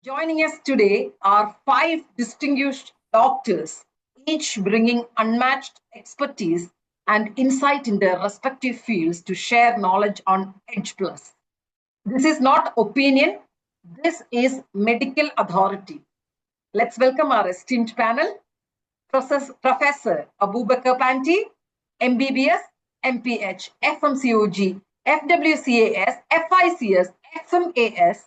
Joining us today are five distinguished doctors, each bringing unmatched expertise and insight in their respective fields to share knowledge on Edge Plus. This is not opinion, this is medical authority. Let's welcome our esteemed panel. Professor Abubakar Panti, MBBS, MPH, FMCOG, FWCAS, FICS, FMAS,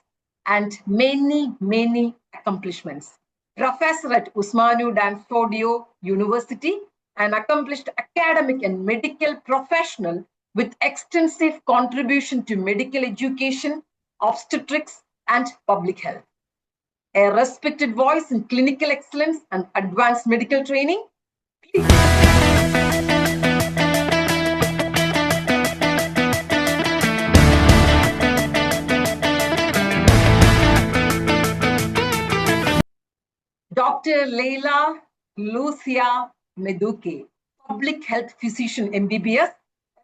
and many accomplishments. Professor at Usmanu Danfodio University, an accomplished academic and medical professional with extensive contribution to medical education, obstetrics, and public health. A respected voice in clinical excellence and advanced medical training. Please. Dr. Leila Lucia Meduke, public health physician MBBS,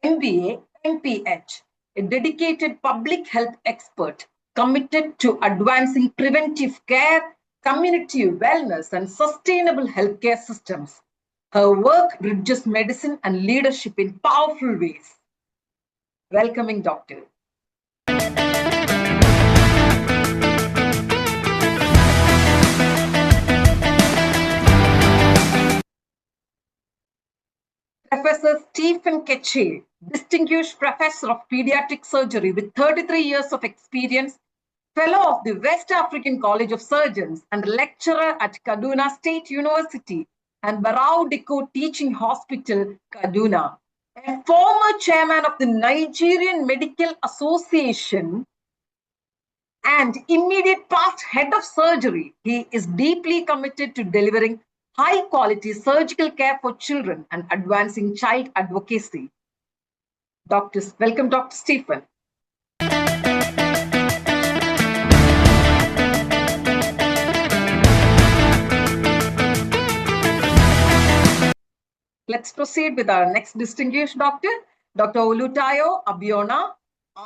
MBA, MPH, a dedicated public health expert committed to advancing preventive care, community wellness, and sustainable healthcare systems. Her work bridges medicine and leadership in powerful ways. Welcoming Dr. Professor Stephen Ketche, distinguished professor of pediatric surgery with 33 years of experience, fellow of the West African College of Surgeons and lecturer at Kaduna State University and Barao Dikko Teaching Hospital, Kaduna. A former chairman of the Nigerian Medical Association and immediate past head of surgery, he is deeply committed to delivering high-quality surgical care for children and advancing child advocacy. Doctors, welcome Dr. Stephen. Let's proceed with our next distinguished doctor, Dr. Olutayo Abiona,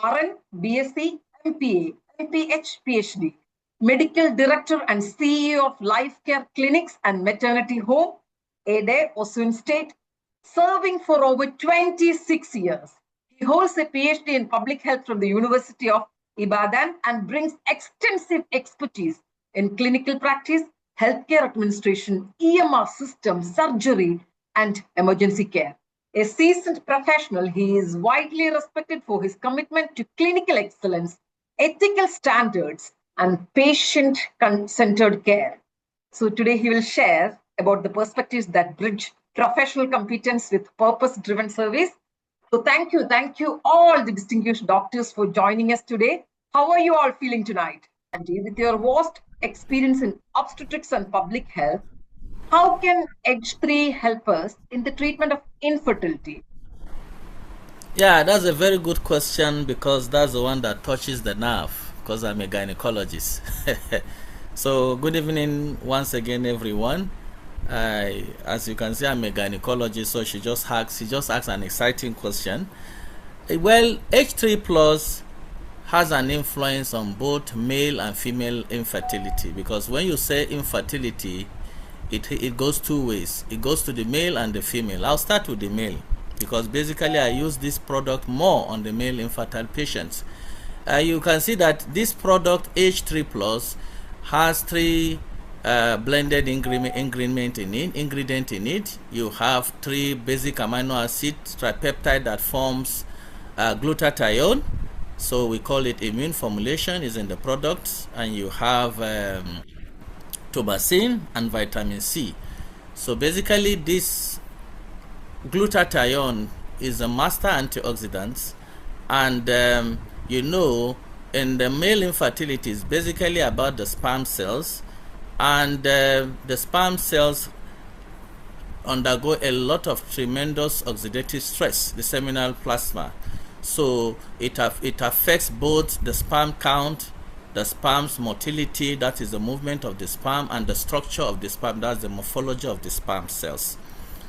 RN, BSc, MPA, MPH, PhD. Medical Director and CEO of Life Care Clinics and Maternity Home, Ede, Osun State, serving for over 26 years. He holds a PhD in Public Health from the University of Ibadan and brings extensive expertise in clinical practice, healthcare administration, EMR system, surgery, and emergency care. A seasoned professional, he is widely respected for his commitment to clinical excellence, ethical standards, and patient-centered care. So today he will share about the perspectives that bridge professional competence with purpose-driven service. So thank you all the distinguished doctors for joining us today. How are you all feeling tonight? And with your vast experience in obstetrics and public health, how can Edg3 help us in the treatment of infertility? Yeah, that's a very good question because that's the one that touches the nerve because I'm a gynecologist. So good evening once again, everyone. As you can see, I'm a gynecologist, so she just asked an exciting question. Well, H3 plus has an influence on both male and female infertility because when you say infertility, it goes two ways. It goes to the male and the female. I'll start with the male because basically I use this product more on the male infertile patients. You can see that this product H3 plus has three blended ingredient in it. You have three basic amino acids tripeptide that forms glutathione, so we call it immune formulation is in the product, and you have tobacin and vitamin C. So basically this glutathione is a master antioxidant, and in the male infertility is basically about the sperm cells, and the sperm cells undergo a lot of tremendous oxidative stress, the seminal plasma. So it affects both the sperm count, the sperm's motility, that is the movement of the sperm, and the structure of the sperm, that's the morphology of the sperm cells.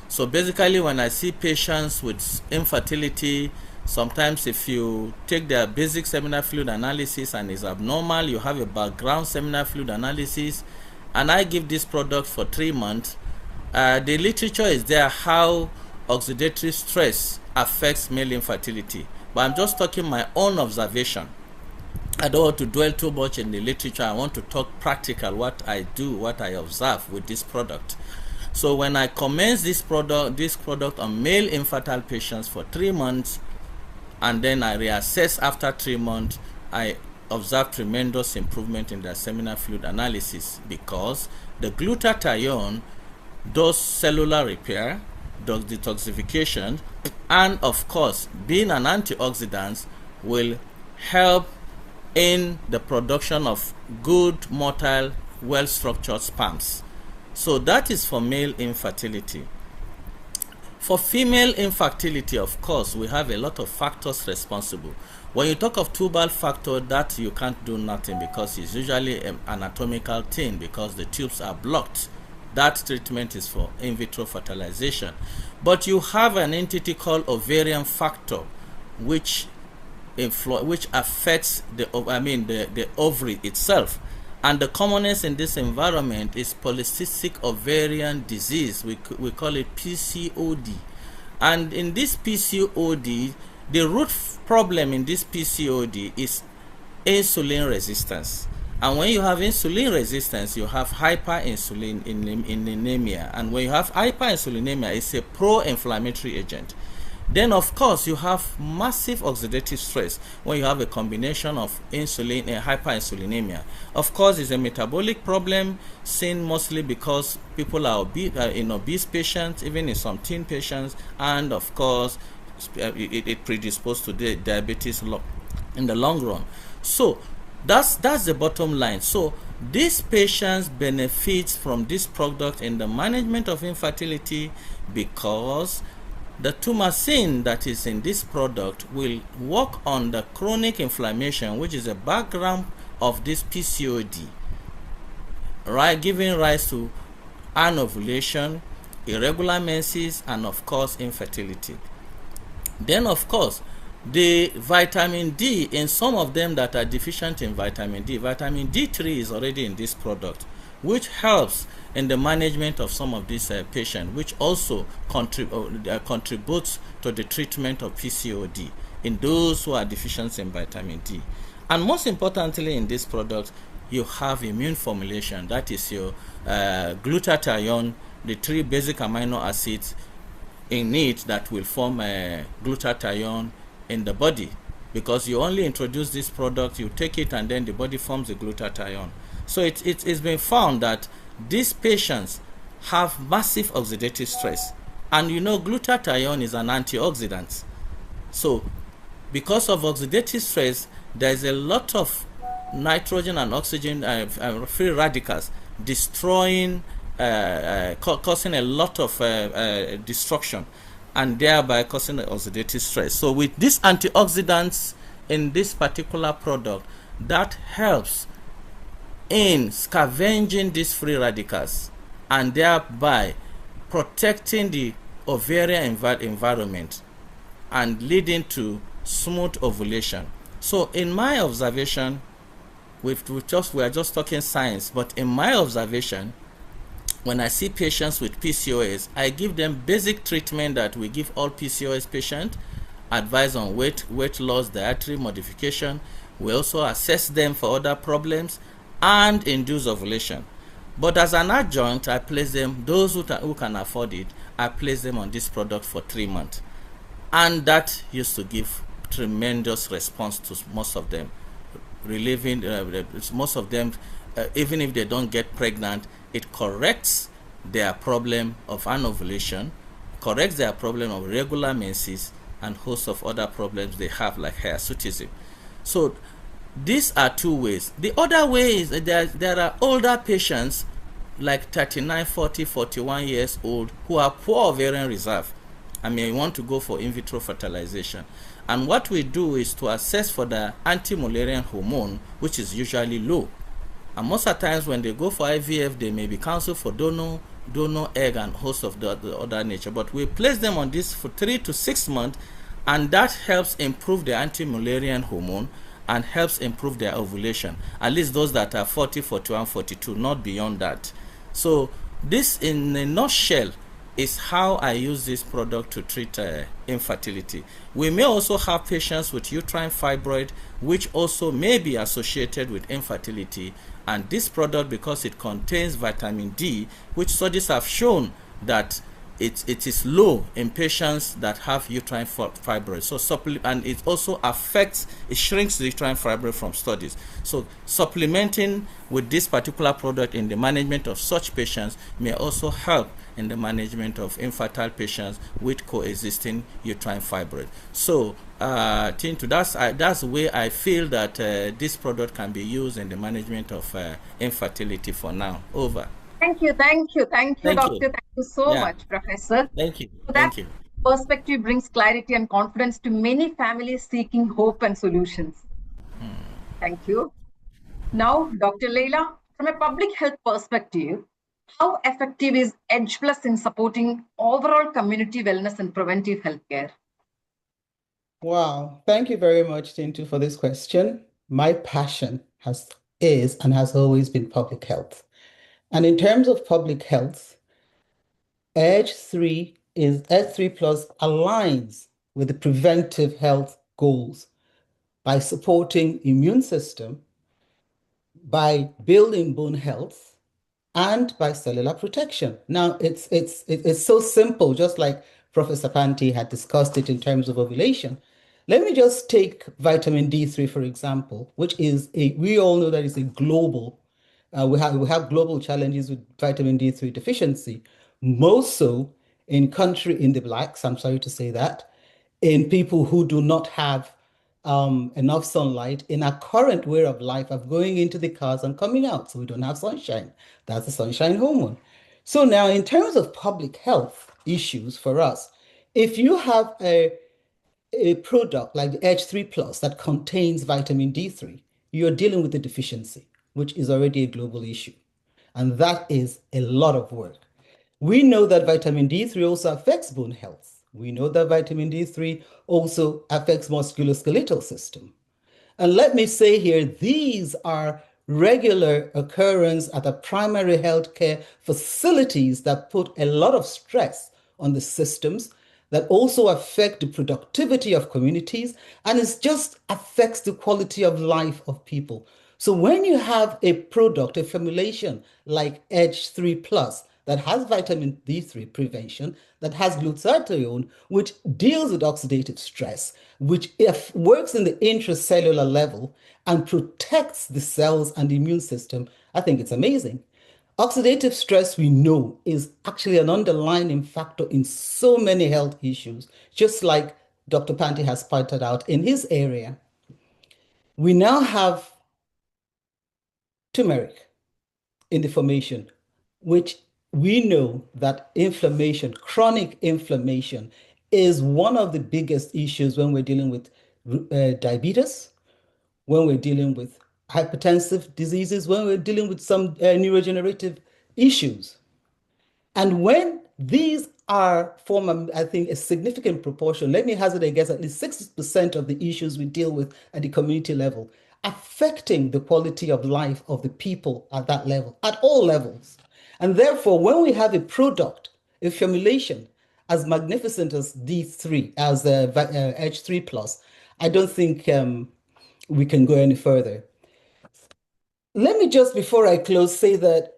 So basically when I see patients with infertility, Sometimes if you take their basic seminal fluid analysis and is abnormal, you have a background seminal fluid analysis, and I give this product for 3 months, the literature is there how oxidatory stress affects male infertility. But I'm just talking my own observation. I don't want to dwell too much in the literature. I want to talk practical, what I do, what I observe with this product. So when I commence this product on male infertile patients for 3 months, and then I reassess after 3 months, I observe tremendous improvement in their seminal fluid analysis, because the glutathione does cellular repair, does detoxification, and of course, being an antioxidant, will help in the production of good, motile, well-structured sperms. So that is for male infertility. For female infertility, of course, we have a lot of factors responsible. When you talk of tubal factor, that you can't do nothing, because it's usually an anatomical thing, because the tubes are blocked. That treatment is for in vitro fertilization. But you have an entity called ovarian factor, which affects the ovary itself. And the commonest in this environment is polycystic ovarian disease. We call it PCOD. And in this PCOD, the root problem in this PCOD is insulin resistance. And when you have insulin resistance, you have hyperinsulinemia. And when you have hyperinsulinemia, it's a pro-inflammatory agent. Then, of course, you have massive oxidative stress when you have a combination of insulin and hyperinsulinemia. Of course, it's a metabolic problem seen mostly because people are in obese patients, even in some teen patients, and of course, it predisposed to the diabetes in the long run. So that's the bottom line. So these patients benefit from this product in the management of infertility, because the tumacin that is in this product will work on the chronic inflammation, which is a background of this PCOD, right, giving rise to anovulation, irregular menses, and of course infertility. Then of course the vitamin D, in some of them that are deficient in vitamin D3 is already in this product, which helps in the management of some of these patients, which also contributes to the treatment of PCOD in those who are deficient in vitamin D. And most importantly, in this product, you have immune formulation. That is your glutathione, the 3 basic amino acids in it that will form glutathione in the body, because you only introduce this product, you take it, and then the body forms the glutathione. So it's been found that these patients have massive oxidative stress, and you know glutathione is an antioxidant. So because of oxidative stress, there is a lot of nitrogen and oxygen free radicals destroying, causing a lot of destruction, and thereby causing oxidative stress. So with these antioxidants in this particular product, that helps in scavenging these free radicals and thereby protecting the ovarian environment and leading to smooth ovulation. So in my observation, we are just talking science, but in my observation, when I see patients with PCOS, I give them basic treatment that we give all PCOS patients, advice on weight loss, dietary modification. We also assess them for other problems and induce ovulation. But as an adjunct, I place them, those who can afford it, I place them on this product for 3 months. And that used to give tremendous response to most of them, relieving most of them, even if they don't get pregnant, it corrects their problem of anovulation, corrects their problem of regular menses, and host of other problems they have, like hirsutism. So these are 2 ways. The other way is there are older patients like 39, 40, 41 years old who are poor ovarian reserve. I mean, want to go for in vitro fertilization. And what we do is to assess for the anti-Mullerian hormone, which is usually low. And most of the times when they go for IVF, they may be counseled for donor egg and host of the other nature. But we place them on this for 3 to 6 months, and that helps improve the anti-Mullerian hormone and helps improve their ovulation. At least those that are 40, 41, 42, not beyond that. So this, in a nutshell, is how I use this product to treat infertility. We may also have patients with uterine fibroid, which also may be associated with infertility. And this product, because it contains vitamin D, which studies have shown that it is low in patients that have uterine fibroid. So and it also affects, it shrinks the uterine fibroid from studies. So supplementing with this particular product in the management of such patients may also help in the management of infertile patients with coexisting uterine fibroid. So Tintu, that's the way I feel that this product can be used in the management of infertility for now. Over. Thank you, Thank you. Doctor. Thank you so Yeah. much, Professor. Thank you. So that Thank you. perspective brings clarity and confidence to many families seeking hope and solutions. Thank you. Now, Dr. Leila, from a public health perspective, how effective is Edge Plus in supporting overall community wellness and preventive healthcare? Wow, thank you very much, Tintu, for this question. My passion is and has always been public health. And in terms of public health, Edge3 Plus aligns with the preventive health goals by supporting immune system, by building bone health, and by cellular protection. Now, it's so simple, just like Professor Panti had discussed it in terms of ovulation. Let me just take vitamin D3, for example, which is we all know that it's a global, we have global challenges with vitamin D3 deficiency, most so in the blacks, I'm sorry to say that, in people who do not have enough sunlight in our current way of life of going into the cars and coming out. So we don't have sunshine. That's the sunshine hormone. So now, in terms of public health issues for us, if you have a product like the Edge 3 Plus that contains vitamin D3, you're dealing with a deficiency, which is already a global issue. And that is a lot of work. We know that vitamin D3 also affects bone health. We know that vitamin D3 also affects musculoskeletal system. And let me say here, these are regular occurrence at the primary healthcare facilities that put a lot of stress on the systems that also affect the productivity of communities, and it just affects the quality of life of people. So when you have a product, a formulation like Edge 3 Plus that has vitamin D3 prevention, that has glutathione, which deals with oxidative stress, which if works in the intracellular level and protects the cells and the immune system, I think it's amazing. Oxidative stress, we know, is actually an underlying factor in so many health issues, just like Dr. Panti has pointed out in his area. We now have turmeric in the formation, which we know that inflammation, chronic inflammation, is one of the biggest issues when we're dealing with diabetes, when we're dealing with hypertensive diseases, when we're dealing with some neurodegenerative issues. And when these form, I think, a significant proportion, let me hazard a guess, at least 60% of the issues we deal with at the community level, affecting the quality of life of the people at that level, at all levels. And therefore, when we have a product, a formulation as magnificent as D3, as Edge 3 Plus, I don't think we can go any further. Let me just, before I close, say that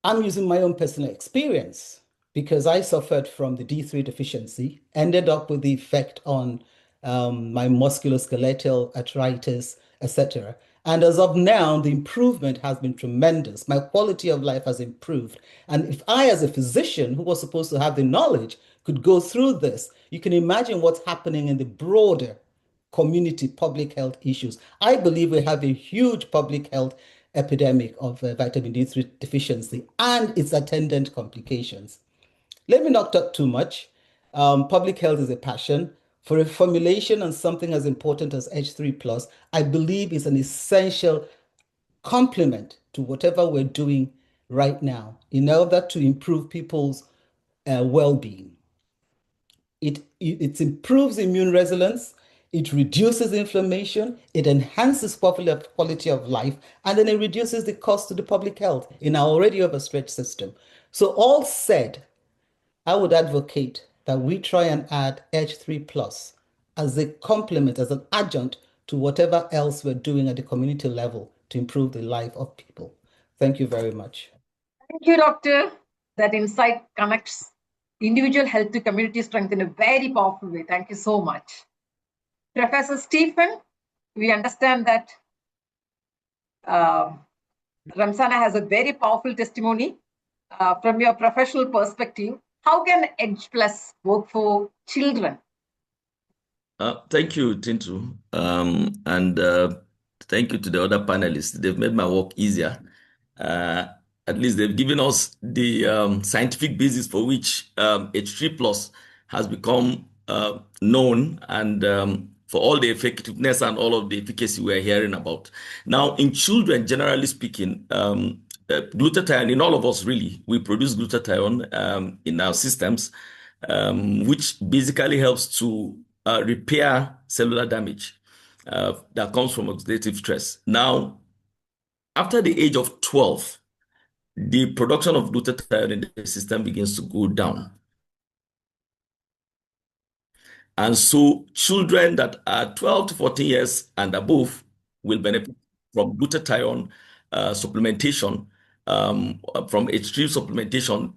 I'm using my own personal experience because I suffered from the D3 deficiency, ended up with the effect on my musculoskeletal arthritis, etc. And as of now, the improvement has been tremendous. My quality of life has improved. And if I, as a physician who was supposed to have the knowledge, could go through this, you can imagine what's happening in the broader community public health issues. I believe we have a huge public health epidemic of vitamin D3 deficiency and its attendant complications. Let me not talk too much. Public health is a passion. For a formulation on something as important as Edge 3 Plus, I believe is an essential complement to whatever we're doing right now in order to improve people's well-being. It improves immune resilience, it reduces inflammation, it enhances quality of life, and then it reduces the cost to the public health in our already overstretched system. So all said, I would advocate that we try and add Edg3 Plus as a complement, as an adjunct to whatever else we're doing at the community level to improve the life of people. Thank you very much. Thank you, Doctor. That insight connects individual health to community strength in a very powerful way. Thank you so much. Professor Stephen, we understand that Ramsana has a very powerful testimony. From your professional perspective, how can Edge Plus work for children? Thank you, Tintu. And thank you to the other panelists. They've made my work easier. At least they've given us the scientific basis for which H3 Plus has become known, and for all the effectiveness and all of the efficacy we're hearing about. Now, in children, generally speaking, glutathione, in all of us really, we produce glutathione in our systems, which basically helps to repair cellular damage that comes from oxidative stress. Now, after the age of 12, the production of glutathione in the system begins to go down. And so children that are 12 to 14 years and above will benefit from glutathione supplementation, from H3 supplementation,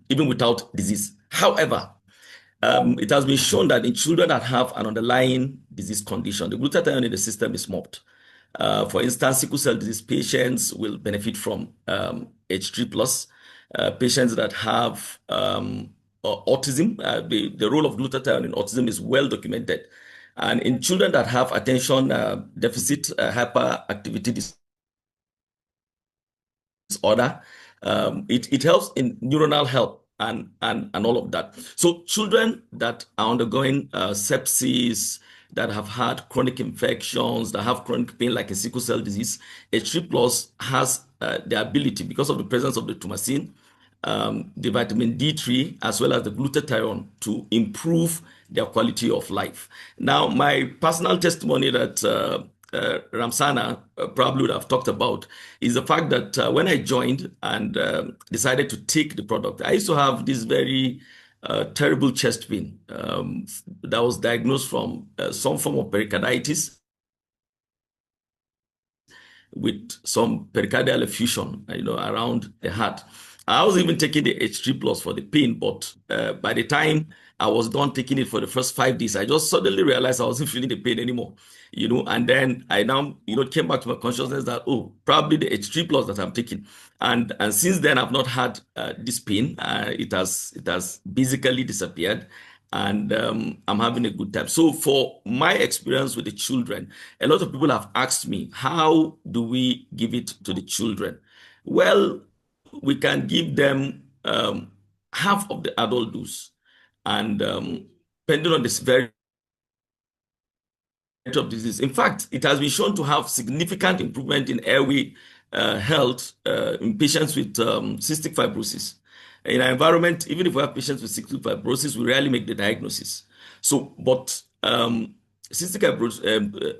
even without disease. However, it has been shown that in children that have an underlying disease condition, the glutathione in the system is mopped. For instance, sickle cell disease patients will benefit from H3 plus. Patients that have autism, the role of glutathione in autism is well documented. And in children that have attention deficit hyperactivity disorder, it helps in neuronal health and all of that. So children that are undergoing sepsis, that have had chronic infections, that have chronic pain like a sickle cell disease, H3 Plus has the ability, because of the presence of the tumacin, the vitamin D3, as well as the glutathione, to improve their quality of life. Now, my personal testimony that Ramsana probably would have talked about is the fact that when I joined and decided to take the product, I used to have this very terrible chest pain that was diagnosed from some form of pericarditis with some pericardial effusion, around the heart. I was even taking the H3 Plus for the pain, but by the time I was done taking it for the first 5 days, I just suddenly realized I wasn't feeling the pain anymore, and then I now, came back to my consciousness that, oh, probably the H3 Plus that I'm taking. And since then, I've not had this pain. It has basically disappeared, and I'm having a good time. So for my experience with the children, a lot of people have asked me, how do we give it to the children? Well, we can give them half of the adult dose, and depending on the severity of disease. In fact, it has been shown to have significant improvement in airway health in patients with cystic fibrosis. In our environment, even if we have patients with cystic fibrosis, we rarely make the diagnosis. So, but cystic fibrosis,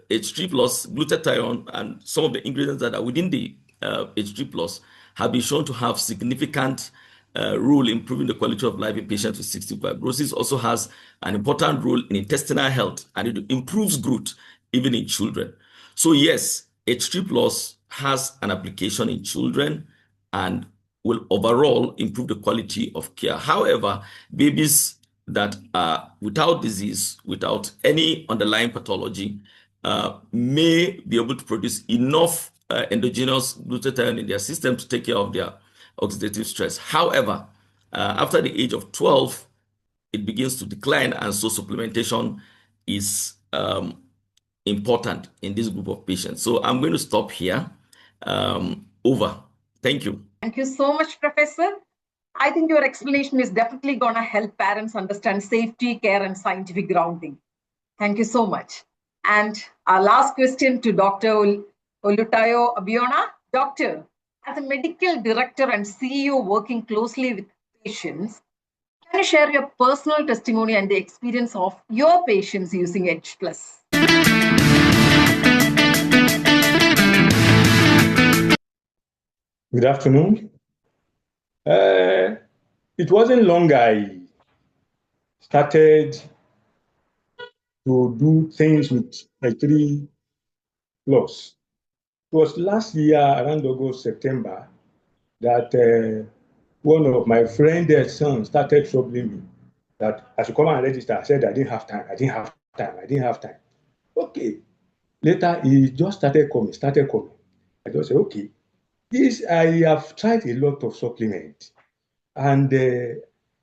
H3 plus, glutathione, and some of the ingredients that are within the H3 plus have been shown to have significant role in improving the quality of life in patients with cystic fibrosis. Also has an important role in intestinal health, and it improves growth even in children. So yes, H3 plus has an application in children and will overall improve the quality of care. However, babies that are without disease, without any underlying pathology, may be able to produce enough endogenous glutathione in their system to take care of their oxidative stress. However, after the age of 12, it begins to decline, and so supplementation is important in this group of patients. So I'm going to stop here. Over. Thank you. Thank you so much, Professor. I think your explanation is definitely going to help parents understand safety, care, and scientific grounding. Thank you so much. And our last question to Dr. Olutayo Abiona. Doctor, as a medical director and CEO working closely with patients, Can you share your personal testimony and the experience of your patients using Edg3? Good afternoon. It wasn't long I started to do things with Edg3 Plus. It was last year, around August, September, that one of my friend's sons started troubling me that I should come and register. I said I didn't have time. I didn't have time. Okay. Later, he just started coming. I just said, okay, this, I have tried a lot of supplements. And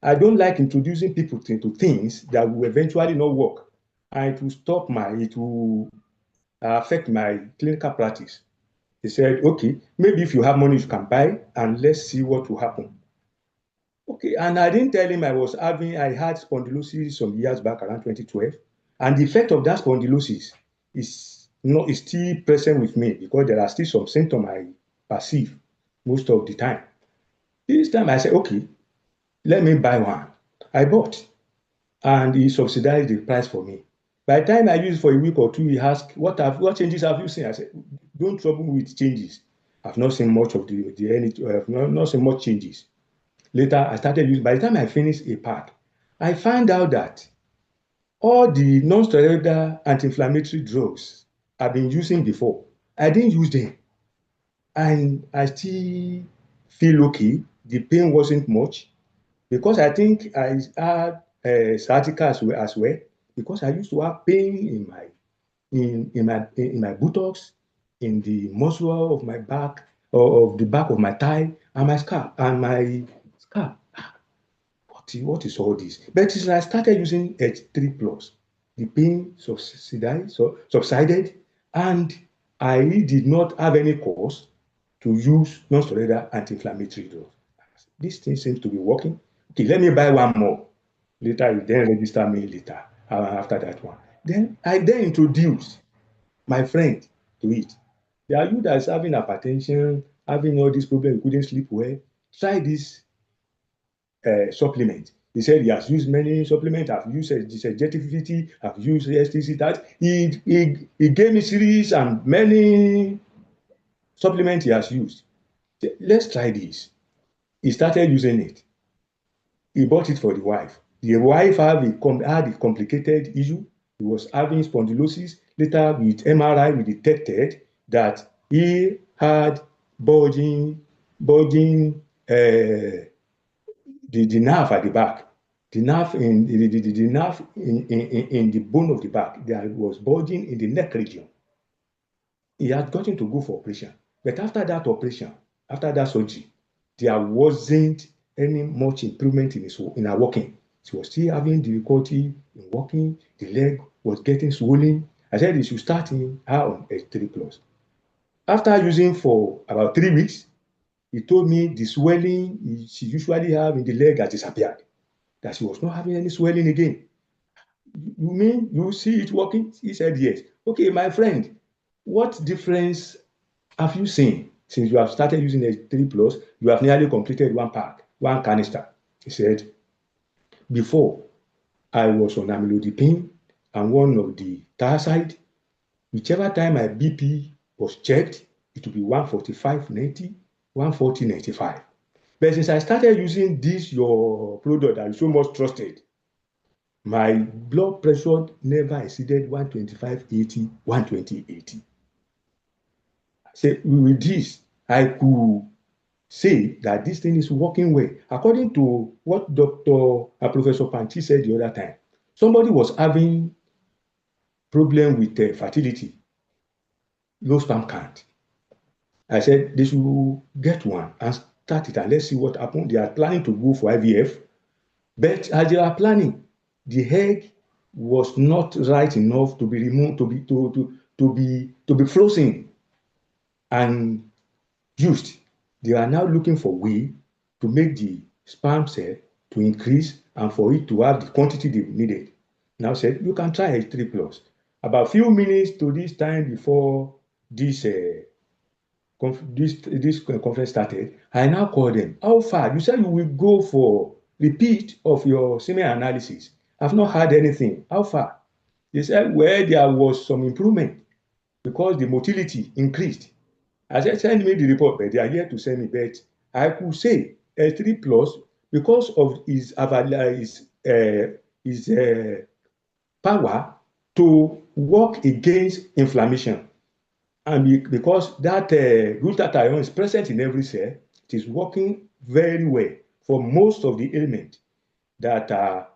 I don't like introducing people to things that will eventually not work. And it will affect my clinical practice. He said, okay, maybe if you have money, you can buy, and let's see what will happen. Okay, and I didn't tell him I had spondylosis some years back, around 2012. And the effect of that spondylosis is still present with me because there are still some symptoms I perceive most of the time. This time I said, okay, let me buy one. I bought, and he subsidized the price for me. By the time I used it for a week or two, he asked, what changes have you seen? I said, don't trouble me with changes. I've not seen much of I've not seen much changes. Later, I started using, by the time I finished a pack, I found out that all the non-steroidal anti-inflammatory drugs I've been using before, I didn't use them. And I still feel okay. The pain wasn't much. Because I think I had sciatica as well, because I used to have pain in my buttocks, in the muscle of my back, or of the back of my thigh, and my scalp. What is all this? But since I started using Edg3 Plus, the pain subsided, and I did not have any cause to use non-steroidal anti-inflammatory drugs. This thing seems to be working. Okay, let me buy one more. Later, you then register me later after that one. Then I introduced my friend to it. There are you that is having hypertension, having all these problems, you couldn't sleep well. Try this supplement. He said he has used many supplements. I've used Edg3, I've used STC, that. He gave me series and many supplements he has used. Let's try this. He started using it. He bought it for the wife. The wife had a complicated issue. He was having spondylosis. Later, with MRI, we detected that he had bulging the nerve at the back, the nerve in the bone of the back. There was bulging in the neck region. He had gotten to go for operation, but after that operation, after that surgery, there wasn't any much improvement in her walking. She was still having difficulty in walking. The leg was getting swollen. I said he should start her on Edg3 Plus. After using for about 3 weeks, he told me the swelling she usually have in the leg has disappeared, that she was not having any swelling again. You mean you see it working? He said yes. Okay, my friend, what difference have you seen since you have started using Edg3 Plus? You have nearly completed one pack, one canister. He said, before I was on amlodipine and one of the thiazide, whichever time my BP was checked, it would be 145/90, 140/95. But since I started using this, your product that is so much trusted, my blood pressure never exceeded 125/80, 120/80. So with this, I could say that this thing is working well. According to what Professor Panchi said the other time, somebody was having problem with fertility, low sperm count. I said they should get one and start it and let's see what happens. They are planning to go for IVF, but as they are planning, the egg was not right enough to be removed, to be frozen and used. They are now looking for a way to make the sperm cell to increase and for it to have the quantity they needed. Now said, you can try Edg3 Plus. About a few minutes to this time before this conference started, I now called them. How far? You said you will go for repeat of your semen analysis. I've not had anything. How far? They said, well, there was some improvement because the motility increased. I said, send me the report, but they are here to send me. But I could say Edg3 plus, because of his power to work against inflammation. And because that glutathione is present in every cell, it is working very well for most of the ailments that are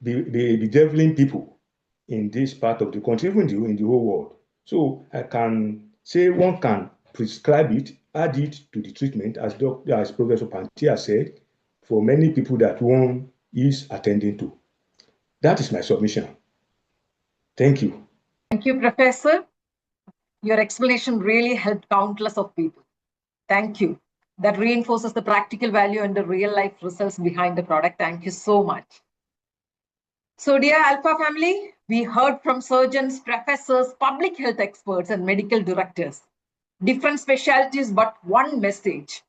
bedeviling people in this part of the country, even in the whole world. So I can say one can prescribe it, add it to the treatment, as Professor Pantia said, for many people that one is attending to. That is my submission. Thank you. Thank you, Professor. Your explanation really helped countless of people. Thank you. That reinforces the practical value and the real life results behind the product. Thank you so much. So, dear Alpha family, we heard from surgeons, professors, public health experts, and medical directors. Different specialties, but one message.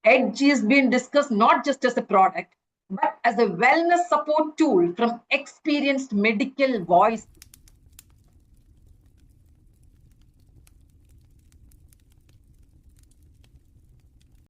Edg is being discussed not just as a product, but as a wellness support tool from experienced medical voice